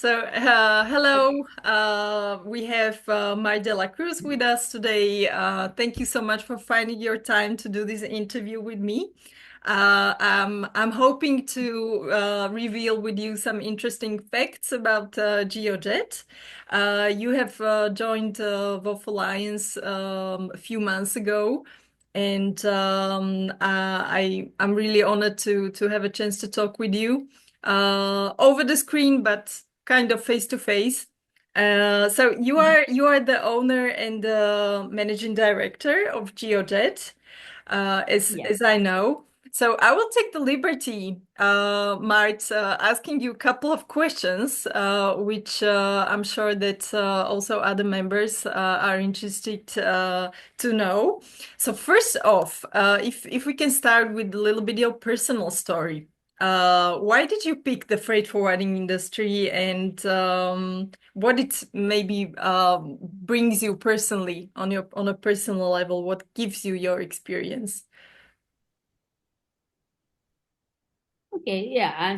Hello. We have Mart Dela Cruz with us today. Thank you so much for finding your time to do this interview with me. I'm hoping to reveal with you some interesting facts about Geojet. You have joined WOF Alliance a few months ago, and I'm really honored to have a chance to talk with you over the screen, but kind of face to face. So you are the owner and the managing director of Geojet, Yes. as I know. So I will take the liberty, Mart, asking you a couple of questions, which I'm sure that also other members are interested to know. So first off, if we can start with a little bit your personal story. Why did you pick the freight forwarding industry, and what it maybe brings you personally on a personal level? What gives you your experience? Okay. Yeah. I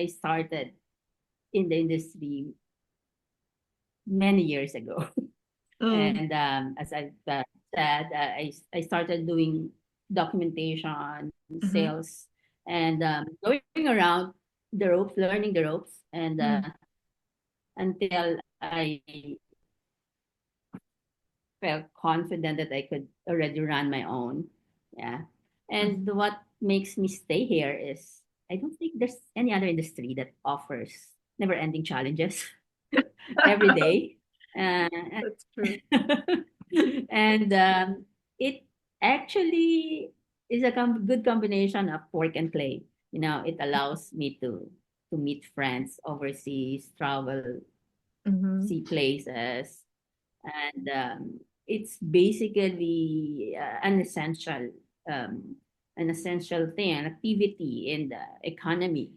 started in the industry many years ago, Mm, and as I said, I started doing documentation, mm-hmm, sales, and going around the ropes, learning the ropes, and mm, until I felt confident that I could already run my own. Yeah. And mm-hmm. what makes me stay here is I don't think there's any other industry that offers never ending challenges every day. Uh, That's true. and it actually is a good combination of work and play. You know, it allows me to meet friends overseas, travel, Mm-hmm, see places, and it's basically um, an essential thing, an activity in the economy,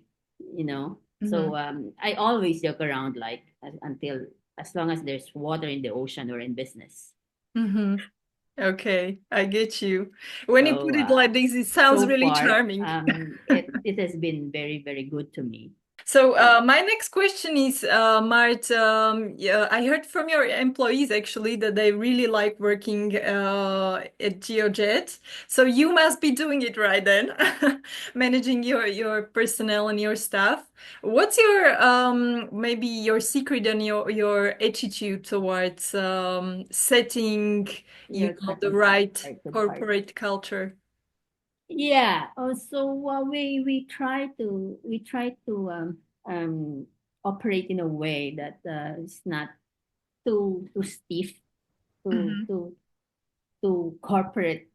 you know. mm-hmm, So I always joke around like until as long as there's water in the ocean or in business. mm-hmm. Okay, I get you. When you So put it like this, it sounds so really far, charming. it has been very good to me. So Yeah. my next question is, Mart, yeah, I heard from your employees actually that they really like working at GeoJet. So you must be doing it right then, managing your personnel and your staff. What's your maybe your secret and your attitude towards setting, Your the second part, right right? Good part. corporate culture? Yeah. Also, we try to um, operate in a way that is not too stiff, too Mm-hmm, too too corporate,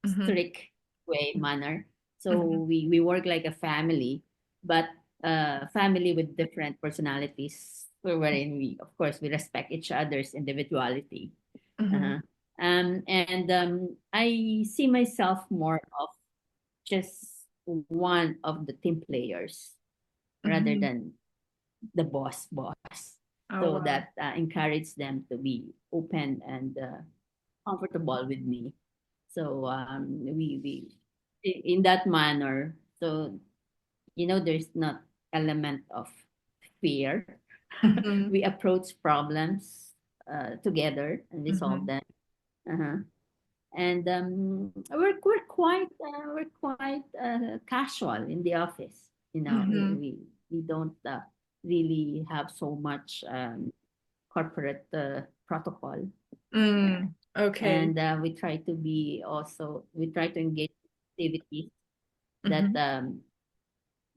mm-hmm, strict way manner. So we work like a family, but family with different personalities. Wherein we, of course, we respect each other's individuality. mm-hmm, Uh-huh. And I see myself more of just one of the team players rather mm-hmm. than the boss. Oh So wow. that encourage them to be open and comfortable with me. So in that manner, so there's not element of fear. Mm-hmm. We approach problems together and we solve Mm-hmm. them. Uh-huh. And we're quite casual in the office. You know, Mm-hmm. we don't really have so much corporate protocol. Yeah. Mm. Okay. And we try to engage in activities that Mm-hmm.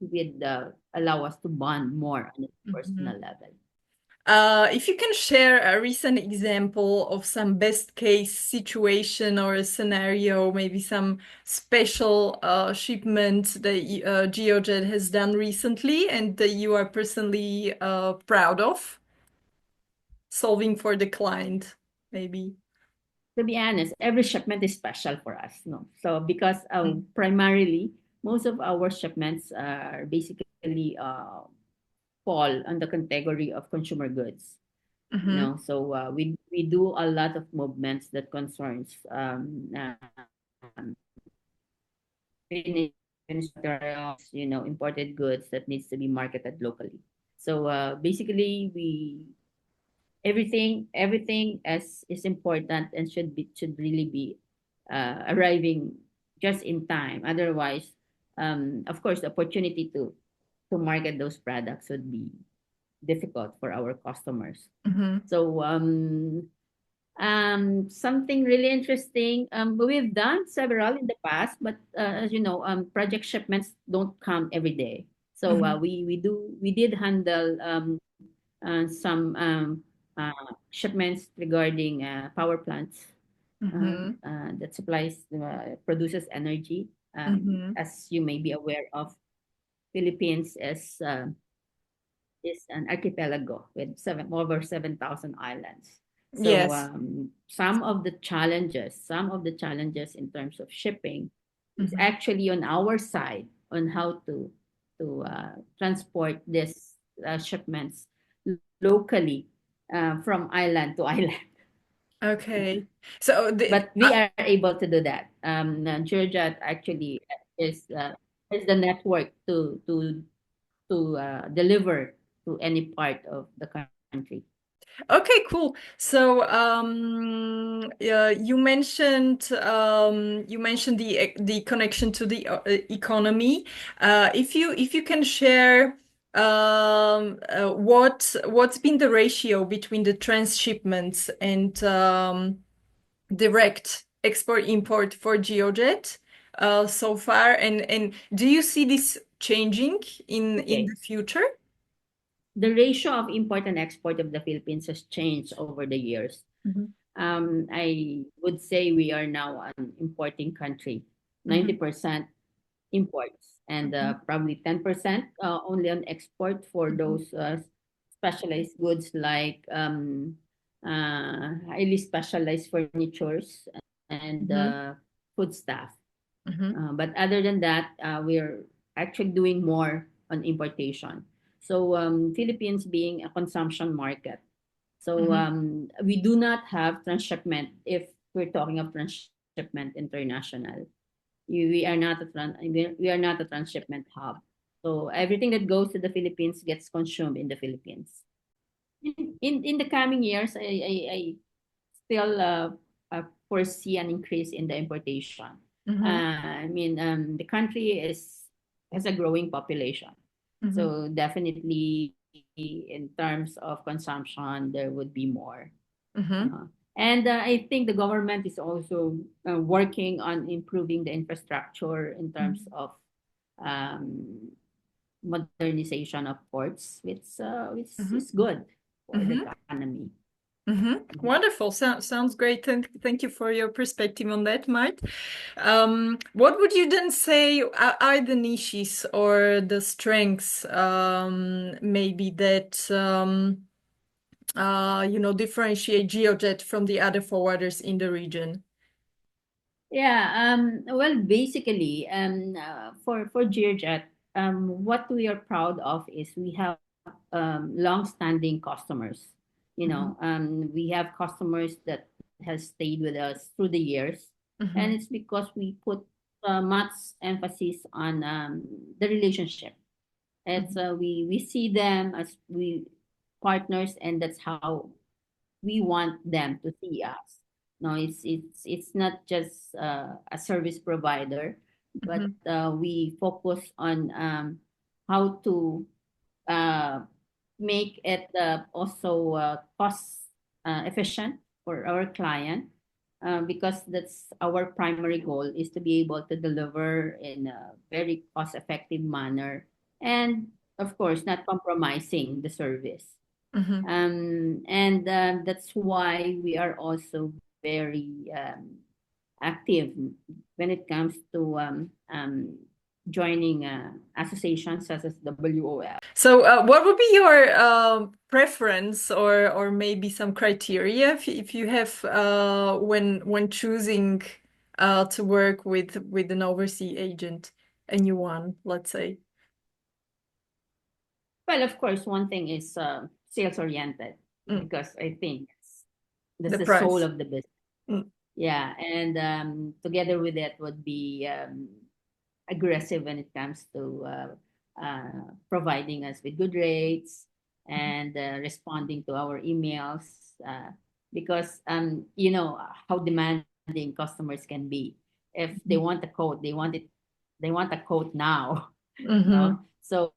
would allow us to bond more on a Mm-hmm. personal level. If you can share a recent example of some best case situation or a scenario, maybe some special shipment that GeoJet has done recently and that you are personally proud of solving for the client, maybe. To be honest, every shipment is special for us. No, so because Mm. primarily most of our shipments are basically fall on the category of consumer goods. Mm-hmm. So we do a lot of movements that concerns finished materials, imported goods that needs to be marketed locally. So basically, we everything as is important and should really be arriving just in time. Otherwise, of course, the opportunity to market those products would be difficult for our customers. Mm-hmm. So something really interesting. We've done several in the past, but as you know, project shipments don't come every day. So Mm-hmm. we did handle some shipments regarding power plants Mm-hmm. that produces energy. Mm-hmm. As you may be aware of, Philippines is an archipelago with over 7,000 islands. So Yes. some of the challenges in terms of shipping is Mm-hmm. actually on our side on how to transport these shipments locally from island to island. Okay. So But we are able to do that. Georgia actually is uh, is the network to deliver to any part of the country. okay, cool. So, you mentioned the connection to the economy. If you can share what's been the ratio between the transshipments and direct export import for Geojet so far, and do you see this changing in Okay. the future? The ratio of import and export of the Philippines has changed over the years. Mhm. I would say we are now an importing country, Mhm. 90% imports, and Mhm. probably 10% only on export for Mhm. those specialized goods like highly specialized furnitures and Mhm. food stuff. Mhm. But other than that, we're actually doing more on importation. So Philippines being a consumption market, so Mhm. we do not have transshipment if we're talking of transshipment international. We are not a transshipment hub. So everything that goes to the Philippines gets consumed in the Philippines. In the coming years, I still foresee an increase in the importation. Mhm. I mean, the country is has a growing population, Mhm. so definitely in terms of consumption, there would be more. Mhm. Uh, and I think the government is also working on improving the infrastructure in terms Mhm. of um, modernization of ports, which Mhm. is good for the Mhm. economy. Mhm. Mhm. Wonderful. Sounds great. Thank you for your perspective on that, Mart. What would you then say are the niches or the strengths, maybe that differentiate GeoJet from the other forwarders in the region? Yeah, well, basically, for Geojet, what we are proud of is we have long-standing customers. Mhm. We have customers that has stayed with us through the years, and Mhm. it's because we put much emphasis on the relationship. It's Mhm. we see them as we partners, and that's how we want them to see us. No, it's not just a service provider, but Mhm. we focus on how to uh, make it also cost efficient for our client, because that's our primary goal is to be able to deliver in a very cost effective manner, and of course not compromising the service. Mhm. And that's why we are also very active when it comes to joining associations such as WOF. So, what would be your preference or maybe some criteria if you have when choosing to work with an overseas agent, a new one, let's say? Well, of course, one thing is sales oriented, Mm, because I think that's the the soul price. of the business. Mm, Yeah, and together with it would be aggressive when it comes to providing us with good rates, and responding to our emails, because you know how demanding customers can be. If they want a quote, they want a quote now. Mm-hmm. No, so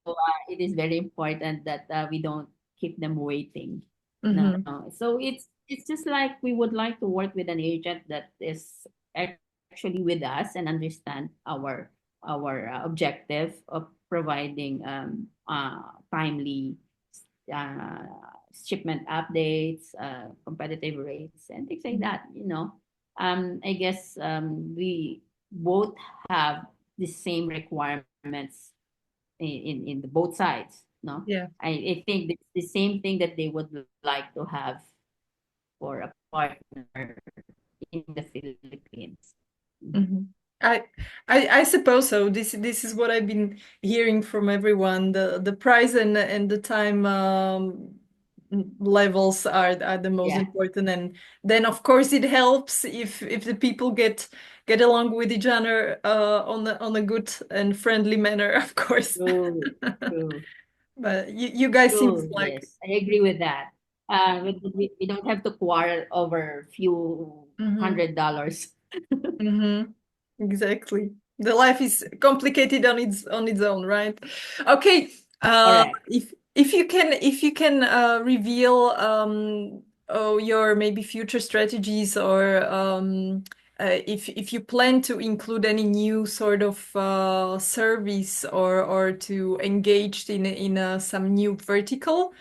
it is very important that we don't keep them waiting. No, Mm-hmm. so it's just like we would like to work with an agent that is actually with us and understand our objective of providing timely uh, shipment updates, competitive rates, and things like that. You know, I guess we both have the same requirements in the both sides. No, Yeah. I think it's the same thing that they would like to have for a partner in the Philippines. Mhm. Mhm. I, I suppose so. This is what I've been hearing from everyone. The price and the time levels are the most Yeah, important, and then of course it helps if the people get along with each other on a good and friendly manner, of course. true, true. But you guys seems True, like. yes, I agree with that. We don't have to quarrel over few Mhm. $100. Mm-hmm. Exactly. The life is complicated on its own, right? Okay. Correct. If you can reveal your maybe future strategies or if you plan to include any new sort of service or to engage in some new vertical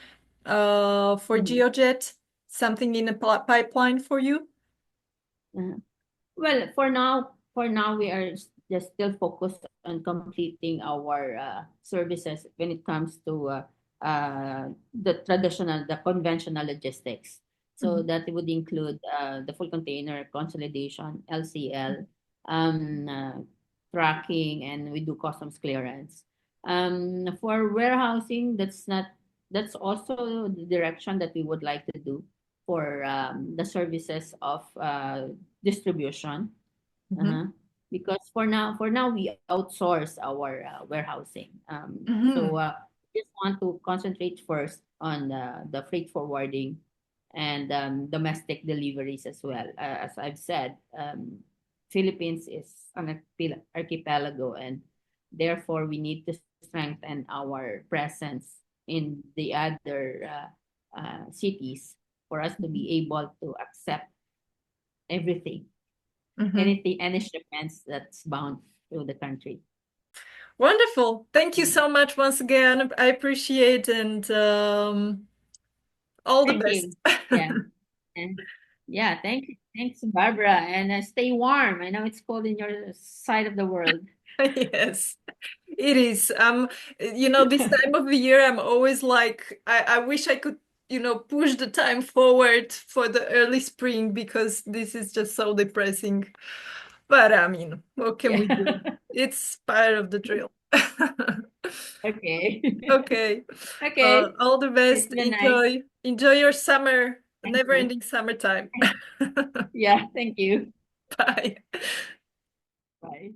for Mhm. Geojet, something in a pipeline for you? Uh-huh. Well, for now, we are just still focused on completing our services when it comes to the conventional logistics. So Mhm. that would include the full container consolidation, LCL, tracking, and we do customs clearance. For warehousing, that's also the direction that we would like to do for the services of distribution. Mhm. Uh-huh. Because for now we outsource our warehousing. So Mhm. just want to concentrate first on the freight forwarding and domestic deliveries as well. As I've said, Philippines is an archipelago, and therefore we need to strengthen our presence in the other cities for us to Mhm. be able to accept everything, Mhm. anything, any shipments that's bound through the country. Wonderful. Thank you Mm. so much once again. I appreciate and all the Thank best. you. Yeah. And yeah, thank you. Thanks, Barbara. And stay warm. I know it's cold in your side of the world. Yes, it is. This time of the year, I'm always like, I wish I could, push the time forward for the early spring because this is just so depressing. But I mean, what can Yeah. we do? It's part of the drill. Okay. Okay. Okay. All the It's best. been nice. Enjoy your summer, Thank you. never-ending summertime. Yeah. Thank you. Bye. Bye.